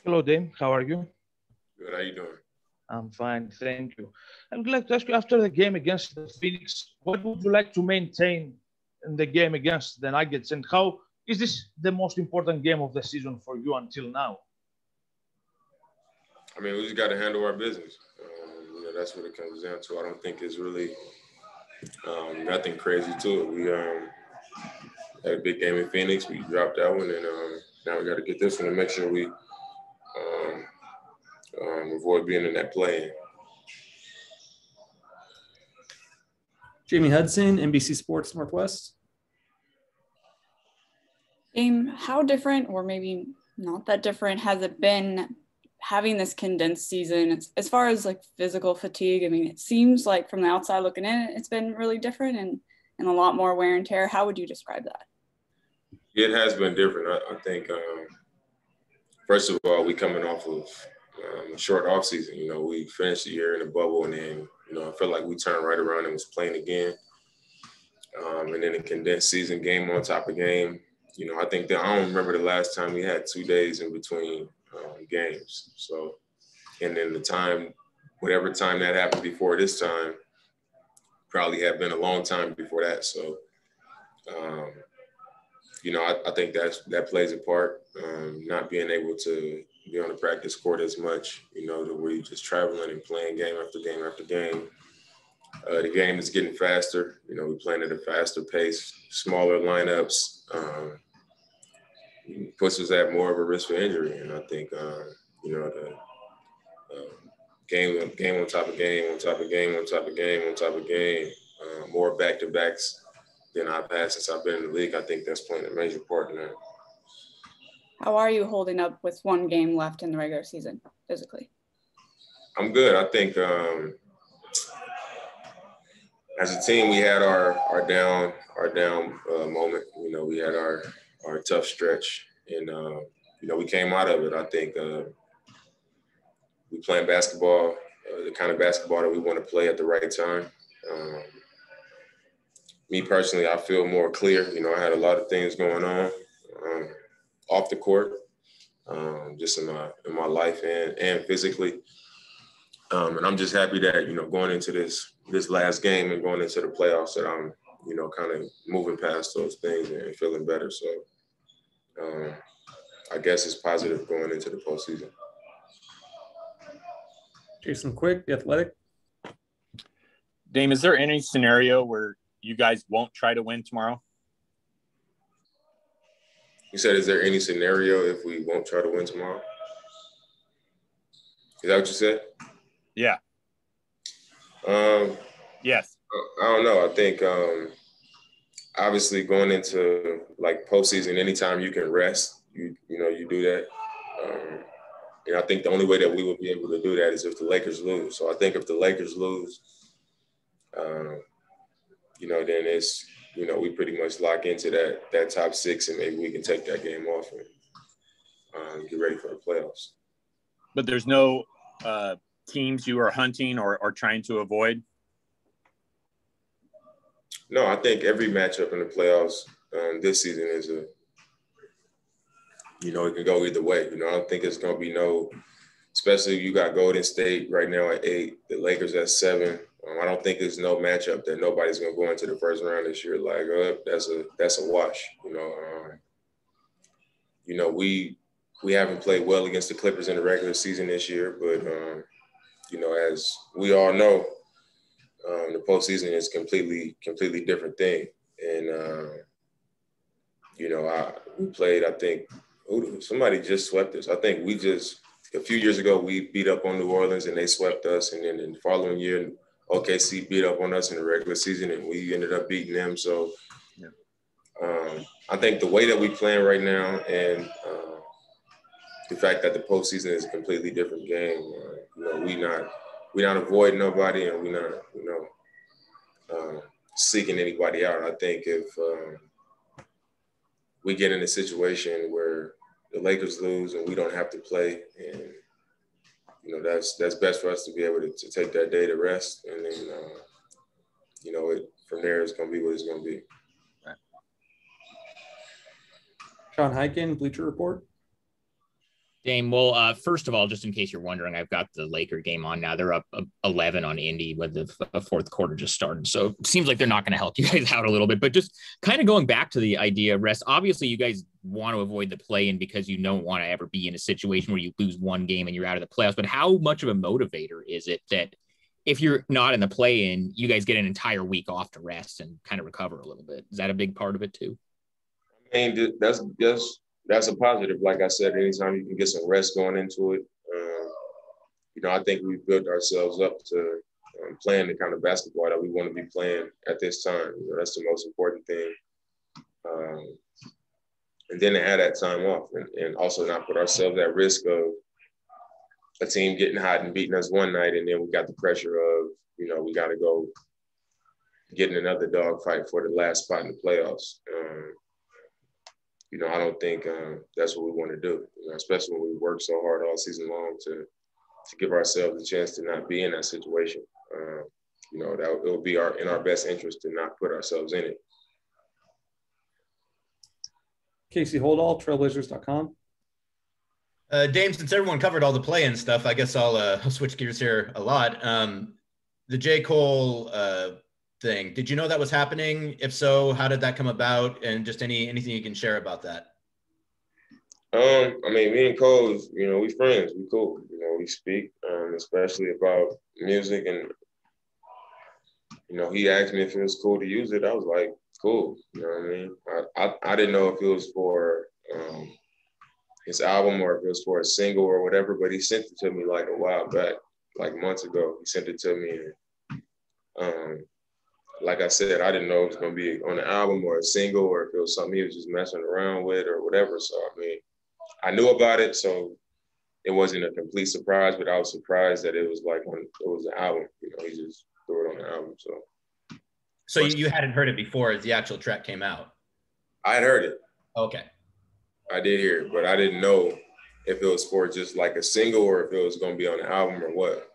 Hello, Dame. How are you? Good. How you doing? I'm fine, thank you. I would like to ask you after the game against the Phoenix, what would you like to maintain in the game against the Nuggets, and how is this the most important game of the season for you until now? I mean, we just got to handle our business. That's what it comes down to. I don't think it's really nothing crazy to it. We had a big game in Phoenix. We dropped that one, and now we got to get this one to make sure we avoid being in that play. Jamie Hudson, NBC Sports Northwest. How different, or maybe not that different, has it been having this condensed season as far as like physical fatigue? I mean, it seems like from the outside looking in, it's been really different and a lot more wear and tear. How would you describe that? It has been different. I think, first of all, we coming off of a short off season. We finished the year in a bubble, and then, I felt like we turned right around and was playing again. And then a condensed season, game on top of game. I think that I don't remember the last time we had 2 days in between games. So, and then whatever time that happened before this time, probably had been a long time before that. So, I think that plays a part. Not being able to be on the practice court as much, to where you're just traveling and playing game after game after game. The game is getting faster. We're playing at a faster pace, smaller lineups. Puts us at more of a risk for injury. And I think, the game on top of game, on top of game, on top of game, on top of game, more back-to-backs than I've had since I've been in the league. I think that's playing a major part in that. How are you holding up with 1 game left in the regular season physically? I'm good. I think as a team, we had our down moment. We had our tough stretch, and we came out of it. I think we playing basketball, the kind of basketball that we want to play at the right time. Me personally, I feel more clear. I had a lot of things going on off the court, just in my life and physically. And I'm just happy that, going into this last game and going into the playoffs that I'm, kind of moving past those things and feeling better. So I guess it's positive going into the postseason. Jason Quick, The Athletic. Dame, is there any scenario where you guys won't try to win tomorrow? You said, is there any scenario if we won't try to win tomorrow? Is that what you said? Yeah. Yes. I don't know. I think obviously going into like postseason, anytime you can rest, you do that. I think the only way that we will be able to do that is if the Lakers lose. So I think if the Lakers lose, then it's, we pretty much lock into that top 6, and maybe we can take that game off and get ready for the playoffs. But there's no teams you are hunting or trying to avoid? No, I think every matchup in the playoffs this season is it can go either way. I don't think it's going to be especially you got Golden State right now at 8, the Lakers at 7. I don't think there's no matchup that nobody's going to go into the first round this year like, that's a wash. We haven't played well against the Clippers in the regular season this year, but as we all know, the postseason is completely different thing. And we played. I think somebody just swept us. I think a few years ago we beat up on New Orleans and they swept us, and then in the following year OKC beat up on us in the regular season and we ended up beating them. So I think the way that we playing right now and the fact that the postseason is a completely different game, we not avoiding nobody, and we not seeking anybody out. I think if we get in a situation where the Lakers lose and we don't have to play, and that's best for us to be able to take that day to rest, and then from there it's going to be what it's going to be. Sean Hyken, Bleacher Report. Dame, well, first of all, just in case you're wondering, I've got the Laker game on now. They're up 11 on Indy with the fourth quarter just started. So it seems like they're not going to help you guys out a little bit. But just kind of going back to the idea of rest, obviously you guys want to avoid the play-in because you don't want to ever be in a situation where you lose one game and you're out of the playoffs. But how much of a motivator is it that if you're not in the play-in, you guys get an entire week off to rest and kind of recover a little bit? Is that a big part of it too? I mean, that's a positive. Like I said, anytime you can get some rest going into it, I think we built ourselves up to playing the kind of basketball that we want to be playing at this time. That's the most important thing. And then to have that time off and also not put ourselves at risk of a team getting hot and beating us one night, and then we got the pressure of, we got to go get in another dogfight for the last spot in the playoffs. I don't think that's what we want to do, especially when we work so hard all season long to give ourselves a chance to not be in that situation. That it will be in our best interest to not put ourselves in it. Casey Holdall, trailblazers.com. Dame, since everyone covered all the play-in stuff, I guess I'll switch gears here a lot. The J. Cole thing, did you know that was happening? If so, how did that come about? And just anything you can share about that? Me and Cole, we friends, we cool. We speak, especially about music, and he asked me if it was cool to use it. I was like, cool. You know what I mean? I didn't know if it was for his album or if it was for a single or whatever, but he sent it to me like a while back, like months ago. He sent it to me, and like I said, I didn't know it was going to be on an album or a single or if it was something he was just messing around with or whatever. So, I knew about it, so it wasn't a complete surprise, but I was surprised that it was like when it was an album. He just threw it on the album. So you hadn't heard it before as the actual track came out? I had heard it. Okay. I did hear it, but I didn't know if it was for just like a single or if it was going to be on the album or what.